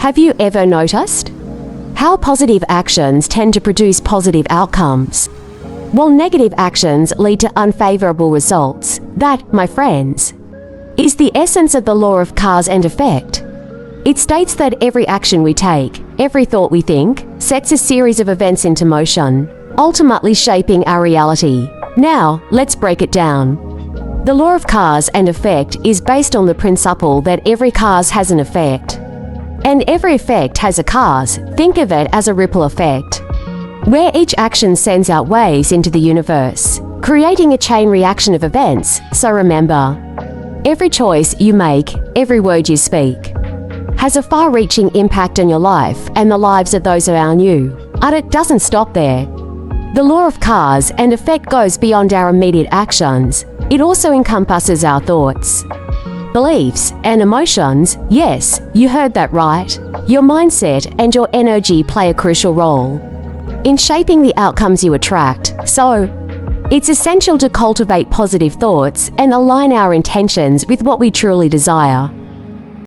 Have you ever noticed how positive actions tend to produce positive outcomes, while negative actions lead to unfavorable results? That, my friends, is the essence of the law of cause and effect. It states that every action we take, every thought we think, sets a series of events into motion, ultimately shaping our reality. Now, let's break it down. The law of cause and effect is based on the principle that every cause has an effect, and every effect has a cause. Think of it as a ripple effect, where each action sends out waves into the universe, creating a chain reaction of events. So remember, every choice you make, every word you speak, has a far-reaching impact on your life and the lives of those around you. And it doesn't stop there. The law of cause and effect goes beyond our immediate actions. It also encompasses our thoughts, beliefs, and emotions. Yes, you heard that right. Your mindset and your energy play a crucial role in shaping the outcomes you attract. So, it's essential to cultivate positive thoughts and align our intentions with what we truly desire.